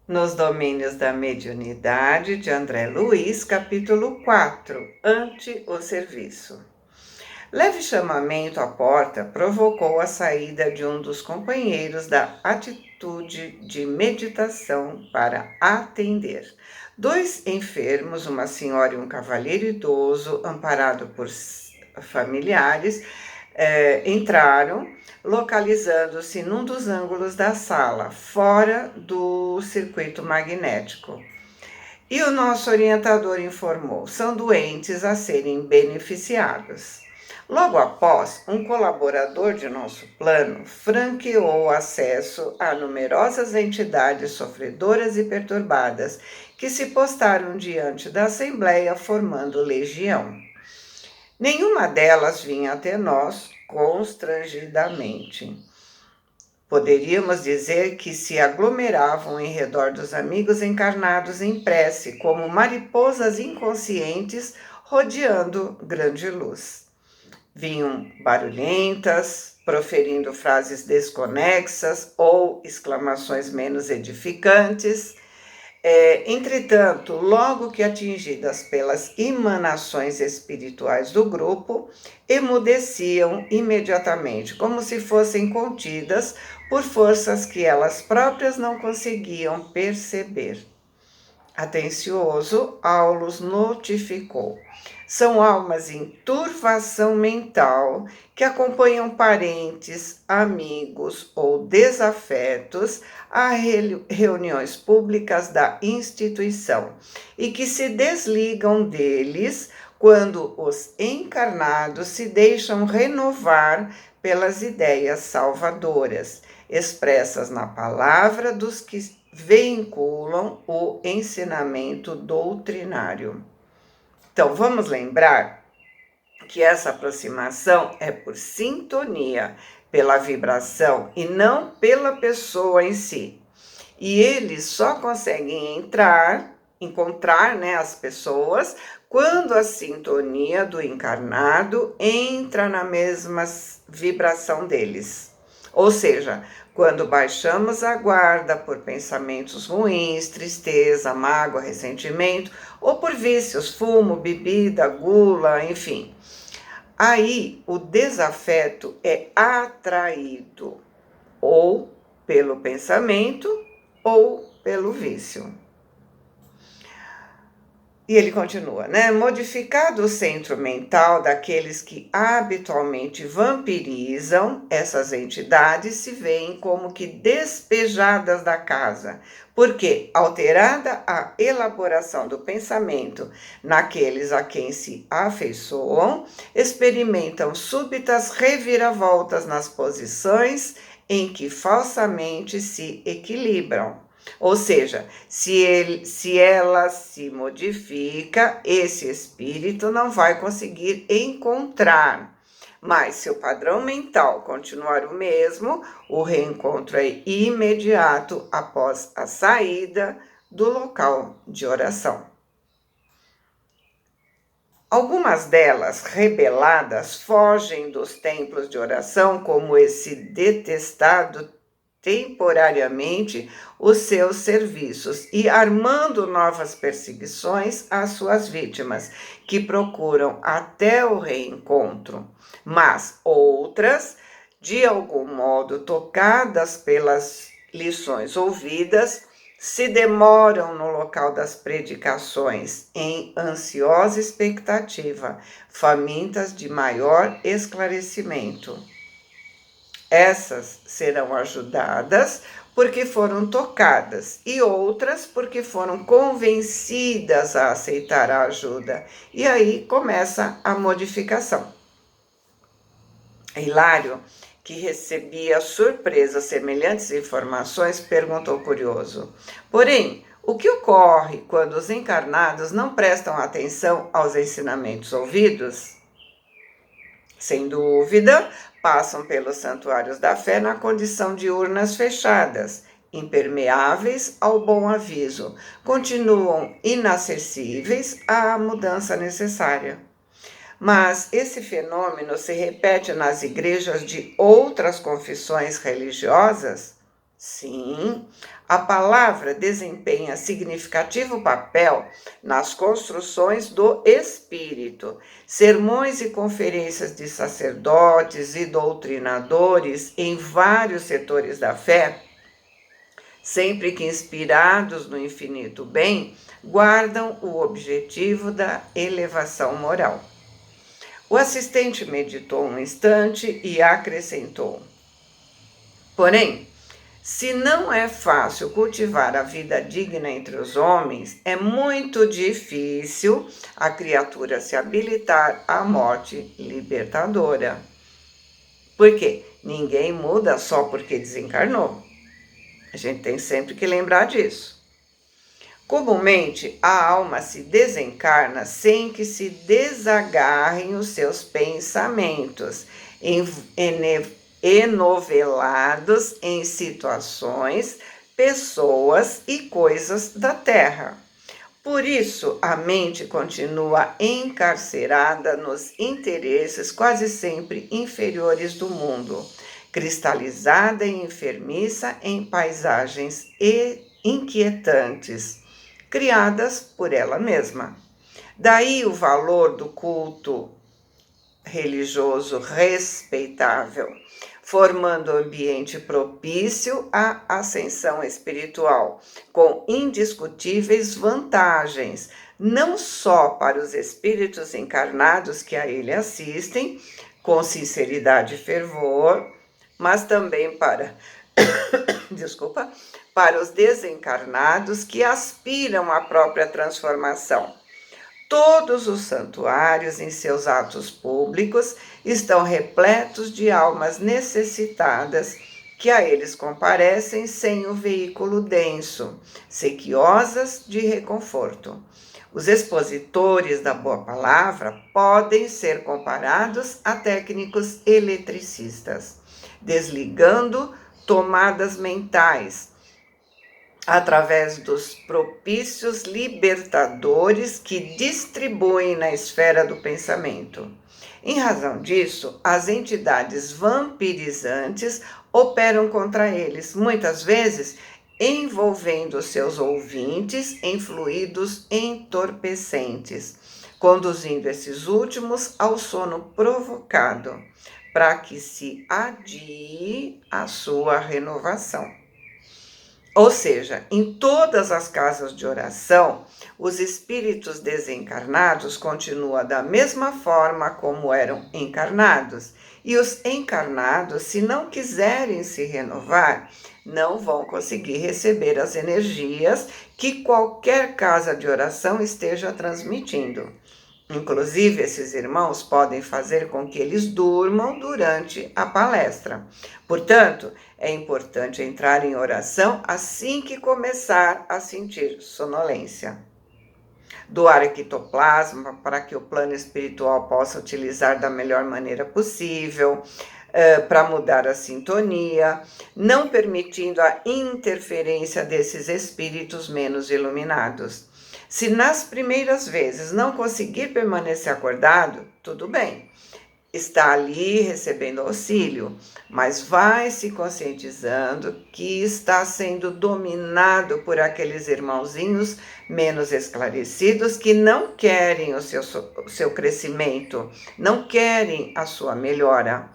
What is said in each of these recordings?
Nos Domínios da Mediunidade, de André Luiz, capítulo 4, Ante o Serviço. Leve chamamento à porta provocou a saída de um dos companheiros da atitude de meditação para atender. Dois enfermos, uma senhora e um cavalheiro idoso, amparados por familiares, entraram, localizando-se num dos ângulos da sala, fora do circuito magnético. E o nosso orientador informou: são doentes a serem beneficiados. Logo após, um colaborador de nosso plano franqueou acesso a numerosas entidades sofredoras e perturbadas que se postaram diante da Assembleia formando legião. Nenhuma delas vinha até nós constrangidamente. Poderíamos dizer que se aglomeravam em redor dos amigos encarnados em prece, como mariposas inconscientes rodeando grande luz. Vinham barulhentas, proferindo frases desconexas ou exclamações menos edificantes. Entretanto, logo que atingidas pelas emanações espirituais do grupo, emudeciam imediatamente, como se fossem contidas por forças que elas próprias não conseguiam perceber. Atencioso, Aulus notificou: são almas em turvação mental que acompanham parentes, amigos ou desafetos a reuniões públicas da instituição e que se desligam deles quando os encarnados se deixam renovar pelas ideias salvadoras, expressas na palavra dos que vinculam o ensinamento doutrinário. Então, vamos lembrar que essa aproximação é por sintonia, pela vibração e não pela pessoa em si. E eles só conseguem encontrar, né, as pessoas quando a sintonia do encarnado entra na mesma vibração deles. Ou seja, quando baixamos a guarda por pensamentos ruins, tristeza, mágoa, ressentimento, ou por vícios, fumo, bebida, gula, enfim. Aí o desafeto é atraído ou pelo pensamento ou pelo vício. E ele continua, né? Modificado o centro mental daqueles que habitualmente vampirizam, essas entidades se veem como que despejadas da casa, porque, alterada a elaboração do pensamento naqueles a quem se afeiçoam, experimentam súbitas reviravoltas nas posições em que falsamente se equilibram. Ou seja, se ela se modifica, esse espírito não vai conseguir encontrar. Mas se o padrão mental continuar o mesmo, o reencontro é imediato após a saída do local de oração. Algumas delas, rebeladas, fogem dos templos de oração, como esse detestado temporariamente os seus serviços e armando novas perseguições às suas vítimas, que procuram até o reencontro. Mas outras, de algum modo tocadas pelas lições ouvidas, se demoram no local das predicações em ansiosa expectativa, famintas de maior esclarecimento. Essas serão ajudadas porque foram tocadas e outras porque foram convencidas a aceitar a ajuda. E aí começa a modificação. Hilário, que recebia surpresa semelhantes informações, perguntou curioso: porém, o que ocorre quando os encarnados não prestam atenção aos ensinamentos ouvidos? Sem dúvida, passam pelos santuários da fé na condição de urnas fechadas, impermeáveis ao bom aviso, continuam inacessíveis à mudança necessária. Mas esse fenômeno se repete nas igrejas de outras confissões religiosas? Sim, a palavra desempenha significativo papel nas construções do espírito. Sermões e conferências de sacerdotes e doutrinadores em vários setores da fé, sempre que inspirados no infinito bem, guardam o objetivo da elevação moral. O assistente meditou um instante e acrescentou: porém, se não é fácil cultivar a vida digna entre os homens, é muito difícil a criatura se habilitar à morte libertadora. Por quê? Ninguém muda só porque desencarnou. A gente tem sempre que lembrar disso. Comumente, a alma se desencarna sem que se desagarrem os seus pensamentos, enovelados em situações, pessoas e coisas da terra. Por isso, a mente continua encarcerada nos interesses quase sempre inferiores do mundo, cristalizada e enfermiça em paisagens inquietantes, criadas por ela mesma. Daí o valor do culto religioso respeitável, formando ambiente propício à ascensão espiritual, com indiscutíveis vantagens, não só para os espíritos encarnados que a ele assistem, com sinceridade e fervor, mas também para, desculpa, para os desencarnados que aspiram à própria transformação. Todos os santuários, em seus atos públicos, estão repletos de almas necessitadas que a eles comparecem sem o veículo denso, sequiosas de reconforto. Os expositores da boa palavra podem ser comparados a técnicos eletricistas, desligando tomadas mentais, através dos propícios libertadores que distribuem na esfera do pensamento. Em razão disso, as entidades vampirizantes operam contra eles, muitas vezes envolvendo seus ouvintes em fluidos entorpecentes, conduzindo esses últimos ao sono provocado, para que se adie a sua renovação. Ou seja, em todas as casas de oração, os espíritos desencarnados continuam da mesma forma como eram encarnados. E os encarnados, se não quiserem se renovar, não vão conseguir receber as energias que qualquer casa de oração esteja transmitindo. Inclusive, esses irmãos podem fazer com que eles durmam durante a palestra. Portanto, é importante entrar em oração assim que começar a sentir sonolência. Doar ectoplasma para que o plano espiritual possa utilizar da melhor maneira possível, para mudar a sintonia, não permitindo a interferência desses espíritos menos iluminados. Se nas primeiras vezes não conseguir permanecer acordado, tudo bem, está ali recebendo auxílio, mas vai se conscientizando que está sendo dominado por aqueles irmãozinhos menos esclarecidos que não querem o seu crescimento, não querem a sua melhora.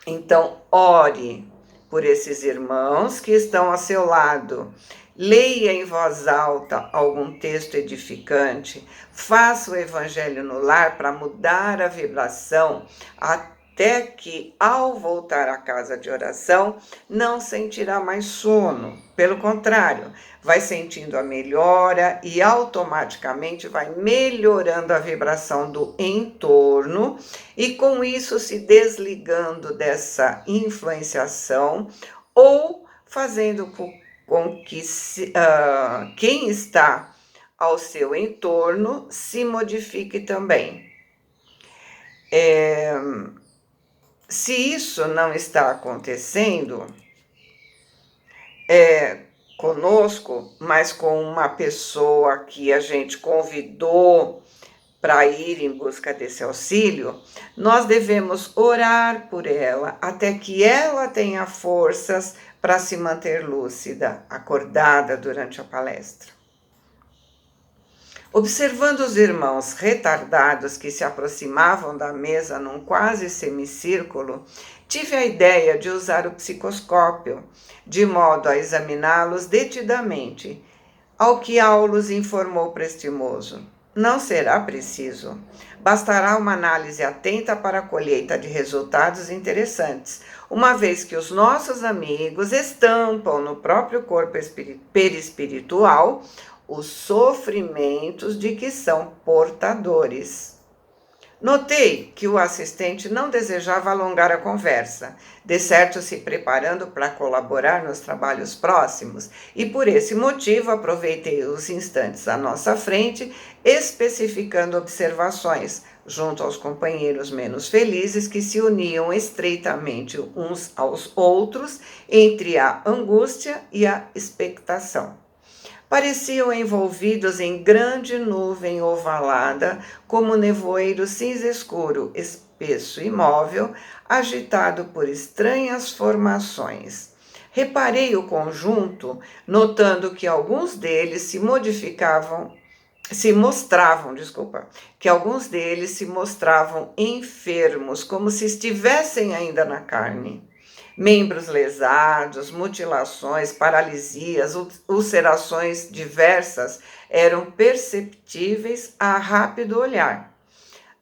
Então, ore por esses irmãos que estão a seu lado. Leia em voz alta algum texto edificante. Faça o evangelho no lar para mudar a vibração, até que, ao voltar à casa de oração, não sentirá mais sono. Pelo contrário, vai sentindo a melhora e automaticamente vai melhorando a vibração do entorno e, com isso, se desligando dessa influenciação ou fazendo com que quem está ao seu entorno se modifique também. Se isso não está acontecendo conosco, mas com uma pessoa que a gente convidou para ir em busca desse auxílio, nós devemos orar por ela até que ela tenha forças para se manter lúcida, acordada durante a palestra. Observando os irmãos retardados que se aproximavam da mesa num quase semicírculo, tive a ideia de usar o psicoscópio, de modo a examiná-los detidamente, ao que Aulus informou prestimoso. Não será preciso. Bastará uma análise atenta para a colheita de resultados interessantes, uma vez que os nossos amigos estampam no próprio corpo perispiritual os sofrimentos de que são portadores. Notei que o assistente não desejava alongar a conversa, de certo se preparando para colaborar nos trabalhos próximos, e por esse motivo aproveitei os instantes à nossa frente, especificando observações, junto aos companheiros menos felizes que se uniam estreitamente uns aos outros entre a angústia e a expectação. Pareciam envolvidos em grande nuvem ovalada, como nevoeiro cinza escuro, espesso e móvel, agitado por estranhas formações. Reparei o conjunto, notando que alguns deles se mostravam enfermos, como se estivessem ainda na carne. Membros lesados, mutilações, paralisias, ulcerações diversas eram perceptíveis a rápido olhar.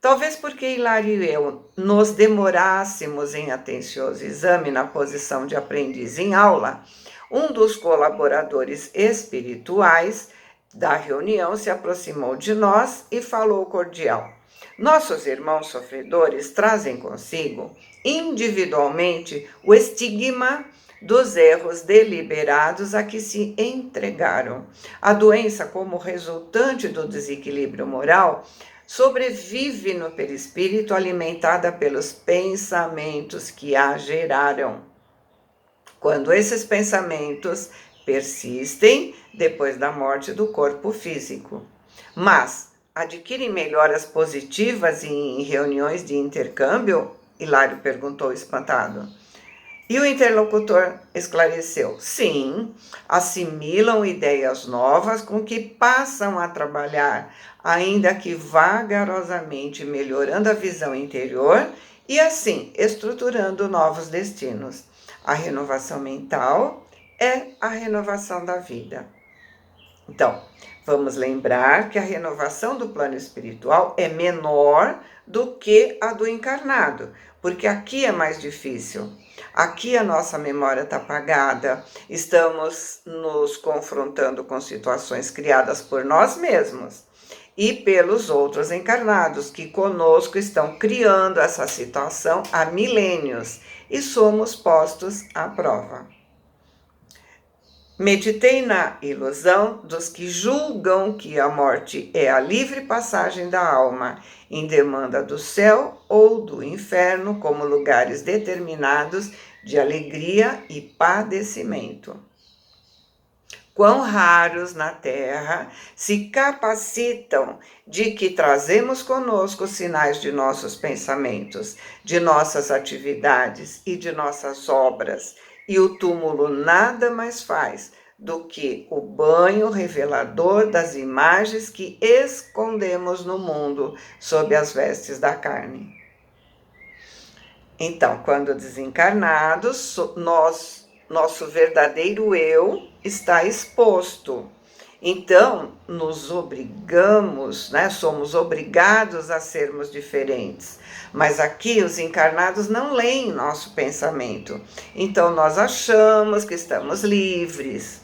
Talvez porque Hilário e eu nos demorássemos em atencioso exame na posição de aprendiz em aula, um dos colaboradores espirituais da reunião se aproximou de nós e falou cordial. Nossos irmãos sofredores trazem consigo, individualmente, o estigma dos erros deliberados a que se entregaram. A doença, como resultante do desequilíbrio moral, sobrevive no perispírito alimentada pelos pensamentos que a geraram. Quando esses pensamentos persistem depois da morte do corpo físico. Mas adquirem melhoras positivas em reuniões de intercâmbio? Hilário perguntou espantado. E o interlocutor esclareceu: sim, assimilam ideias novas com que passam a trabalhar, ainda que vagarosamente melhorando a visão interior e assim estruturando novos destinos. A renovação mental é a renovação da vida. Então, vamos lembrar que a renovação do plano espiritual é menor do que a do encarnado, porque aqui é mais difícil. Aqui a nossa memória está apagada, estamos nos confrontando com situações criadas por nós mesmos e pelos outros encarnados que conosco estão criando essa situação há milênios e somos postos à prova. Meditei na ilusão dos que julgam que a morte é a livre passagem da alma em demanda do céu ou do inferno como lugares determinados de alegria e padecimento. Quão raros na Terra se capacitam de que trazemos conosco sinais de nossos pensamentos, de nossas atividades e de nossas obras, e o túmulo nada mais faz do que o banho revelador das imagens que escondemos no mundo sob as vestes da carne. Então, quando desencarnados, nosso verdadeiro eu está exposto. Então, nos obrigamos, somos obrigados a sermos diferentes. Mas aqui os encarnados não leem nosso pensamento. Então, nós achamos que estamos livres,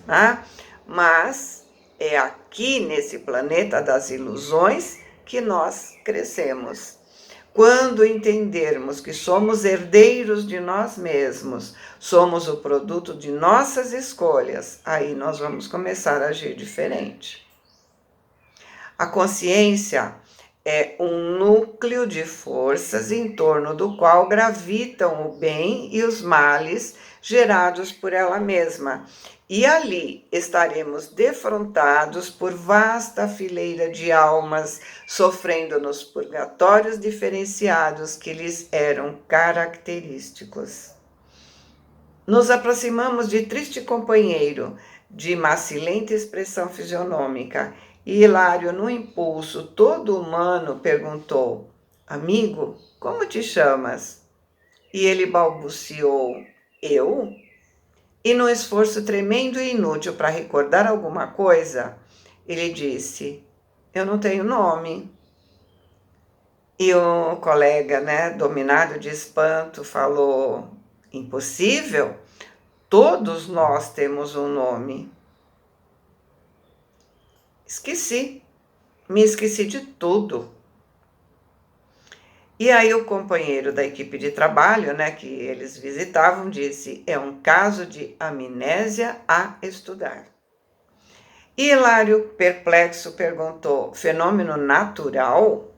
Mas é aqui nesse planeta das ilusões que nós crescemos. Quando entendermos que somos herdeiros de nós mesmos, somos o produto de nossas escolhas, aí nós vamos começar a agir diferente. A consciência é um núcleo de forças em torno do qual gravitam o bem e os males gerados por ela mesma. E ali estaremos defrontados por vasta fileira de almas, sofrendo nos purgatórios diferenciados que lhes eram característicos. Nos aproximamos de triste companheiro, de macilenta expressão fisionômica, e Hilário, no impulso todo humano, perguntou: Amigo, como te chamas? E ele balbuciou: Eu? E num esforço tremendo e inútil para recordar alguma coisa, ele disse: Eu não tenho nome. E o colega, né, dominado de espanto, falou: Impossível? Todos nós temos um nome. Esqueci, me esqueci de tudo. E aí o companheiro da equipe de trabalho, né, que eles visitavam, disse: é um caso de amnésia a estudar. E Hilário, perplexo, perguntou: fenômeno natural?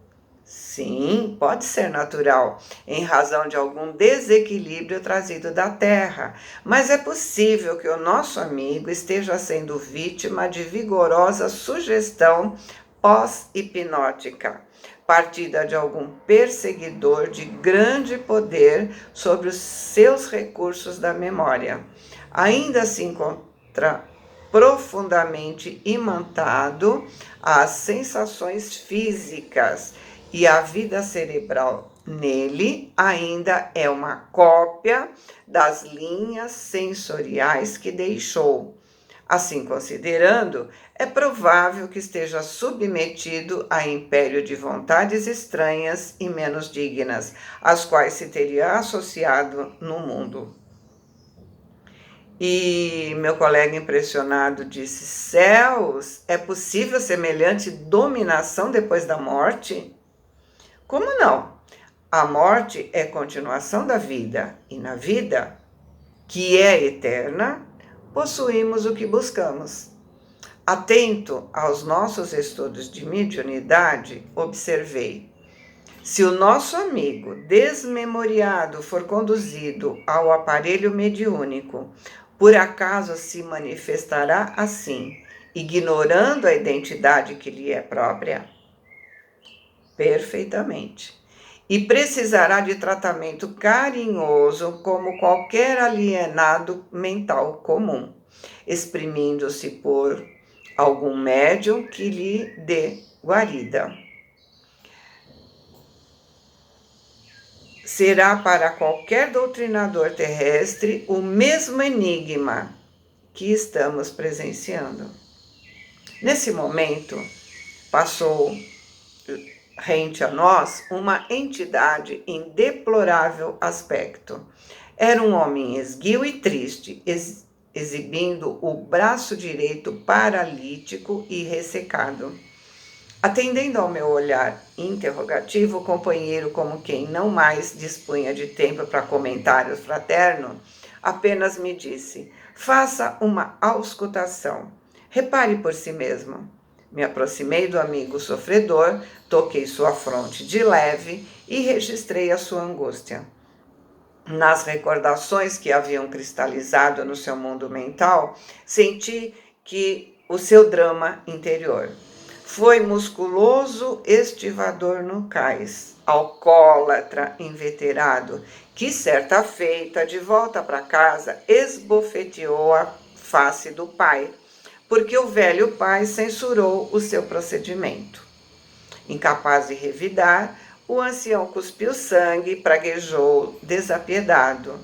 Sim, pode ser natural, em razão de algum desequilíbrio trazido da Terra, mas é possível que o nosso amigo esteja sendo vítima de vigorosa sugestão pós-hipnótica, partida de algum perseguidor de grande poder sobre os seus recursos da memória. Ainda se encontra profundamente imantado às sensações físicas e a vida cerebral nele ainda é uma cópia das linhas sensoriais que deixou. Assim considerando, é provável que esteja submetido a império de vontades estranhas e menos dignas, às quais se teria associado no mundo. E meu colega impressionado disse: Céus, é possível semelhante dominação depois da morte? Como não? A morte é continuação da vida, e na vida, que é eterna, possuímos o que buscamos. Atento aos nossos estudos de mediunidade, observei: se o nosso amigo desmemoriado for conduzido ao aparelho mediúnico, por acaso se manifestará assim, ignorando a identidade que lhe é própria? Perfeitamente. E precisará de tratamento carinhoso como qualquer alienado mental comum, exprimindo-se por algum médium que lhe dê guarida. Será para qualquer doutrinador terrestre o mesmo enigma que estamos presenciando. Nesse momento, passou rente a nós uma entidade em deplorável aspecto. Era um homem esguio e triste, exibindo o braço direito paralítico e ressecado. Atendendo ao meu olhar interrogativo, o companheiro, como quem não mais dispunha de tempo para comentário fraterno, apenas me disse: faça uma auscultação, repare por si mesmo. Me aproximei do amigo sofredor, toquei sua fronte de leve e registrei a sua angústia. Nas recordações que haviam cristalizado no seu mundo mental, senti que o seu drama interior foi musculoso estivador no cais, alcoólatra inveterado, que certa feita, de volta para casa, esbofeteou a face do pai, porque o velho pai censurou o seu procedimento. Incapaz de revidar, o ancião cuspiu sangue e praguejou desapiedado: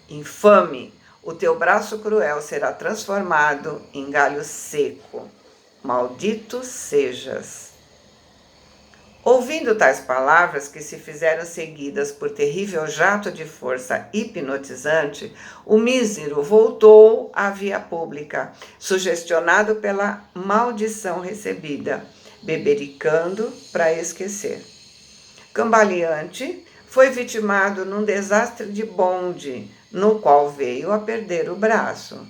Infame, o teu braço cruel será transformado em galho seco. Maldito sejas. Ouvindo tais palavras, que se fizeram seguidas por terrível jato de força hipnotizante, o mísero voltou à via pública, sugestionado pela maldição recebida, bebericando para esquecer. Cambaleante, foi vitimado num desastre de bonde, no qual veio a perder o braço.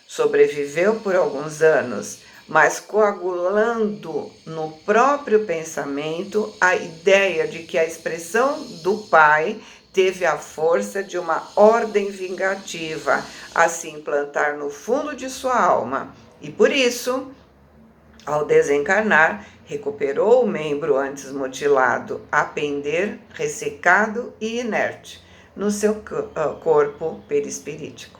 Sobreviveu por alguns anos, mas coagulando no próprio pensamento a ideia de que a expressão do pai teve a força de uma ordem vingativa a se implantar no fundo de sua alma, e por isso, ao desencarnar, recuperou o membro antes mutilado, a pender, ressecado e inerte, no seu corpo perispirítico.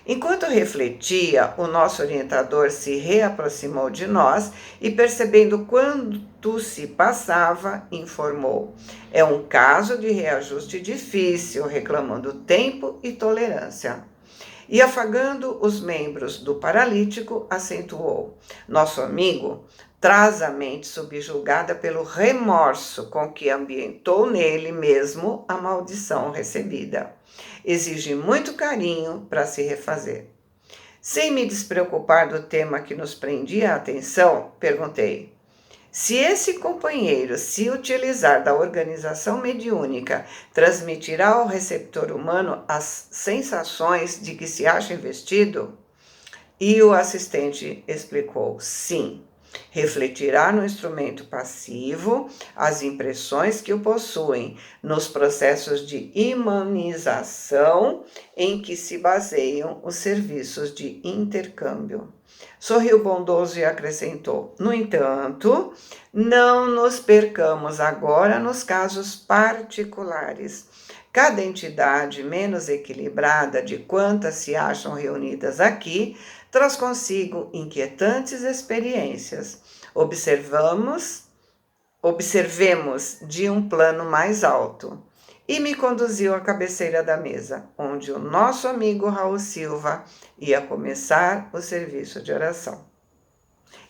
Enquanto refletia, o nosso orientador se reaproximou de nós e, percebendo quanto se passava, informou: é um caso de reajuste difícil, reclamando tempo e tolerância. E, afagando os membros do paralítico, acentuou: nosso amigo traz a mente subjugada pelo remorso com que ambientou nele mesmo a maldição recebida. Exige muito carinho para se refazer. Sem me despreocupar do tema que nos prendia a atenção, perguntei: se esse companheiro se utilizar da organização mediúnica, transmitirá ao receptor humano as sensações de que se acha investido? E o assistente explicou: sim. Refletirá no instrumento passivo as impressões que o possuem, nos processos de imanização em que se baseiam os serviços de intercâmbio. Sorriu bondoso e acrescentou: no entanto, não nos percamos agora nos casos particulares. Cada entidade menos equilibrada de quantas se acham reunidas aqui traz consigo inquietantes experiências. Observemos de um plano mais alto. E me conduziu à cabeceira da mesa, onde o nosso amigo Raul Silva ia começar o serviço de oração.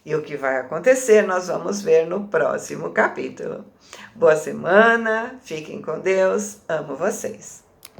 E o que vai acontecer nós vamos ver no próximo capítulo. Boa semana, fiquem com Deus, amo vocês.